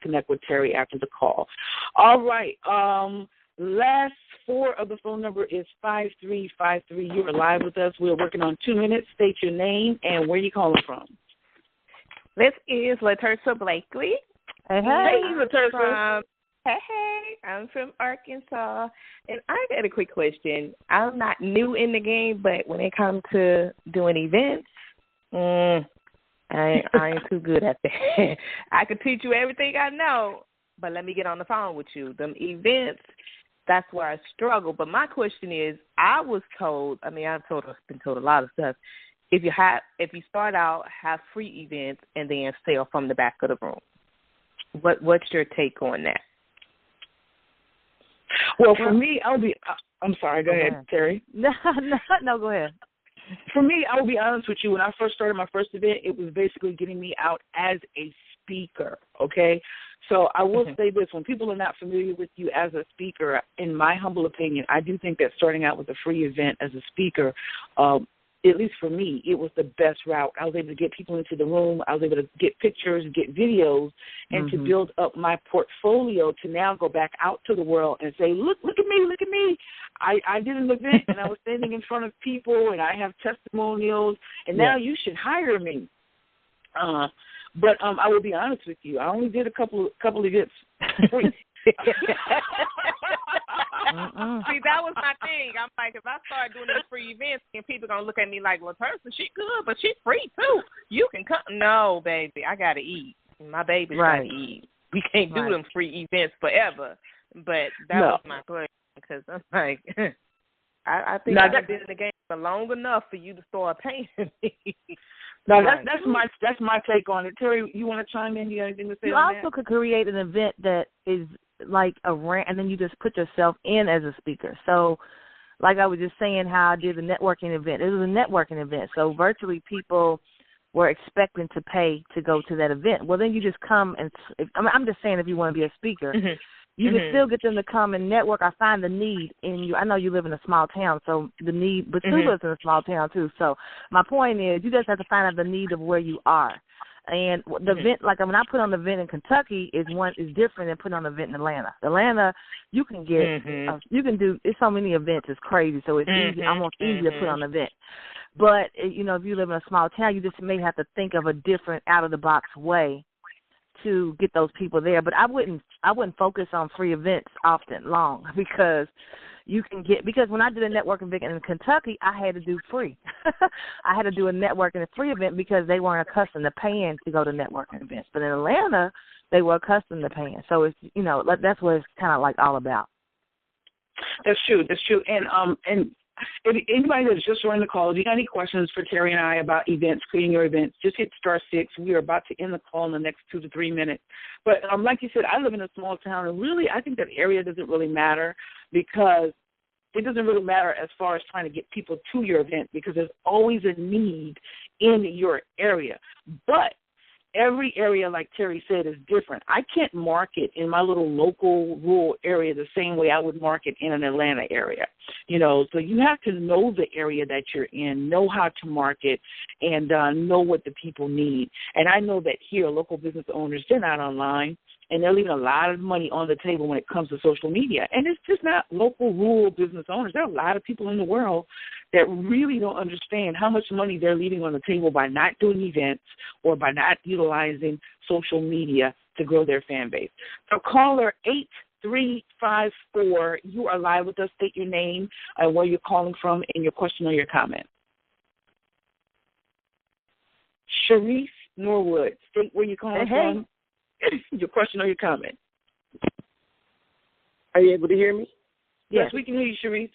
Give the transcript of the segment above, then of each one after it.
connect with Terry after the call. All right. Last four of the phone number is 5353. You are live with us. We're working on 2 minutes. State your name and where you calling from. This is LaTersa Blakely. Hey, LaTersa. Hey, I'm from Arkansas. And I got a quick question. I'm not new in the game, but when it comes to doing events, I ain't too good at that. I could teach you everything I know, but let me get on the phone with you. Them events, that's where I struggle. But my question is, I was told, I've been told a lot of stuff. If you start out, have free events and then sell from the back of the room. What's your take on that? Well, for me, I'm sorry. Go ahead, Terry. No, go ahead. For me, I will be honest with you. When I first started my first event, it was basically getting me out as a speaker, okay? So I will say this. When people are not familiar with you as a speaker, in my humble opinion, I do think that starting out with a free event as a speaker, at least for me, it was the best route. I was able to get people into the room. I was able to get pictures, get videos, and to build up my portfolio to now go back out to the world and say, look at me. I did an event, and I was standing in front of people, and I have testimonials, and now you should hire me. But I will be honest with you. I only did a couple events free. See, that was my thing. I'm like, if I start doing these free events, and people gonna look at me like, well, person, she good, but she free too. You can come. No, baby, I gotta eat. My baby's gotta eat. We can't do them free events forever. But that was my question, because I'm like, I think I've been in the game for long enough for you to start paying me. No, that's my take on it. Terry, you want to chime in? You got anything to say you on that? You also could create an event that is like a rant, and then you just put yourself in as a speaker. So, like I was just saying, how I did the networking event. It was a networking event, so virtually people were expecting to pay to go to that event. Well, then you just come and I'm just saying, if you want to be a speaker, you can still get them to come and network. I find the need in you. I know you live in a small town, so the need, but Sue lives in a small town too. So my point is, you just have to find out the need of where you are. And the event, like when I put on the event in Kentucky, is different than putting on an event in Atlanta. Atlanta, you can get, you can do. It's so many events, it's crazy. So it's easy, almost easy to put on an event. But if you live in a small town, you just may have to think of a different, out of the box way to get those people there. But I wouldn't focus on free events long, because because when I did a networking event in Kentucky, I had to do free. I had to do a networking and free event because they weren't accustomed to paying to go to networking events. But in Atlanta, they were accustomed to paying. So it's that's what it's kind of like all about. That's true. And if anybody that's just joined the call, if you got any questions for Terry and I about events, creating your events, just hit *6. We are about to end the call in the next 2 to 3 minutes. But like you said, I live in a small town, and really I think that area doesn't really matter, because it doesn't really matter as far as trying to get people to your event, because there's always a need in your area. But every area, like Terry said, is different. I can't market in my little local rural area the same way I would market in an Atlanta area. So you have to know the area that you're in, know how to market, and know what the people need. And I know that here, local business owners, they're not online, and they're leaving a lot of money on the table when it comes to social media. And it's just not local rural business owners. There are a lot of people in the world that really don't understand how much money they're leaving on the table by not doing events or by not utilizing social media to grow their fan base. So caller 8354, you are live with us. State your name and where you're calling from and your question or your comment. Sharice Norwood, state where you're calling from, your question or your comment. Are you able to hear me? Yes, we can hear you, Sharice.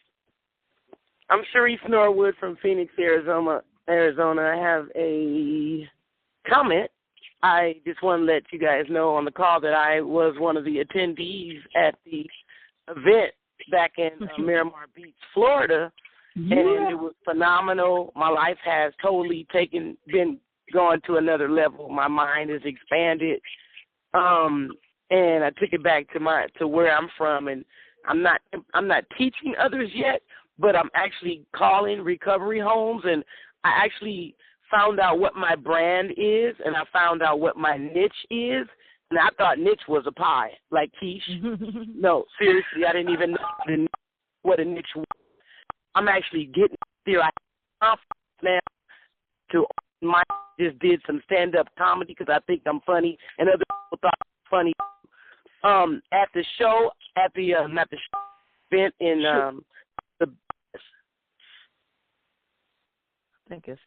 I'm Sharice Norwood from Phoenix, Arizona. I have a comment. I just want to let you guys know on the call that I was one of the attendees at the event back in Miramar Beach, Florida, and it was phenomenal. My life has totally been going to another level. My mind is expanded, and I took it back to where I'm from, and I'm not teaching others yet, but I'm actually calling recovery homes, and I actually found out what my brand is, and I found out what my niche is, And I thought niche was a pie, like quiche. No, seriously, I didn't even know what a niche was. I'm actually getting there. I have now to my just did some stand-up comedy because I think I'm funny, and other people thought I'm funny. At the show, at the not the show, event in the. I think it's.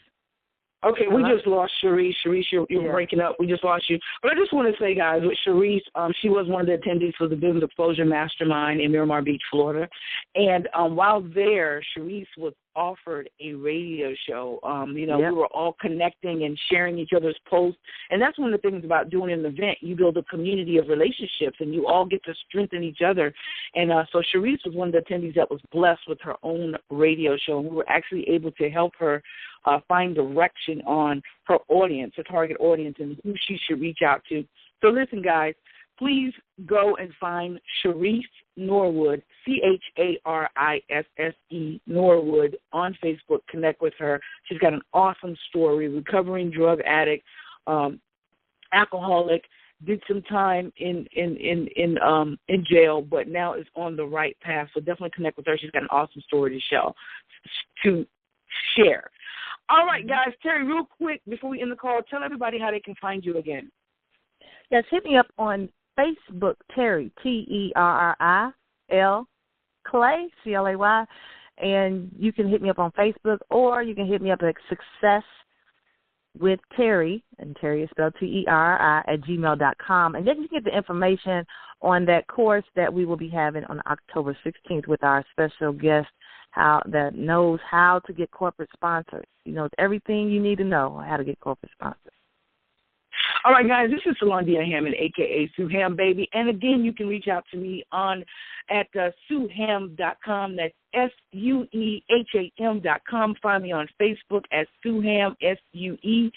Okay, we just lost Sharice. Sharice, you're breaking up. We just lost you. But I just want to say, guys, with Sharice, she was one of the attendees for the Business Explosion Mastermind in Miramar Beach, Florida. And while there, Sharice was offered a radio show. We were all connecting and sharing each other's posts. And that's one of the things about doing an event. You build a community of relationships, and you all get to strengthen each other. And so Sharice was one of the attendees that was blessed with her own radio show. And we were actually able to help her find direction on her audience, her target audience, and who she should reach out to. So listen, guys, please go and find Sharice Norwood, Charisse Norwood, on Facebook. Connect with her. She's got an awesome story, recovering drug addict, alcoholic, did some time in jail, but now is on the right path. So definitely connect with her. She's got an awesome story to share. All right, guys. Terry, real quick before we end the call, tell everybody how they can find you again. Yes, hit me up on Facebook, Terry, Terri Clay, Clay, and you can hit me up on Facebook, or you can hit me up at Success with Terry, and Terry is spelled Terri @gmail.com, and then you can get the information on that course that we will be having on October 16th with our special guest that knows how to get corporate sponsors. He knows everything you need to know how to get corporate sponsors. All right, guys, this is Salondia Hammond, a.k.a. Sue Ham Baby. And, again, you can reach out to me at SueHam.com. That's SueHam.com. Find me on Facebook at SueHam, SUE.HAM.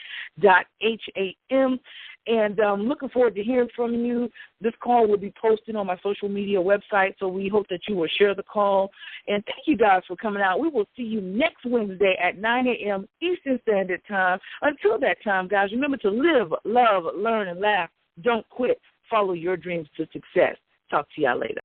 And looking forward to hearing from you. This call will be posted on my social media website, so we hope that you will share the call. And thank you guys for coming out. We will see you next Wednesday at 9 a.m. Eastern Standard Time. Until that time, guys, remember to live, love, learn, and laugh. Don't quit. Follow your dreams to success. Talk to y'all later.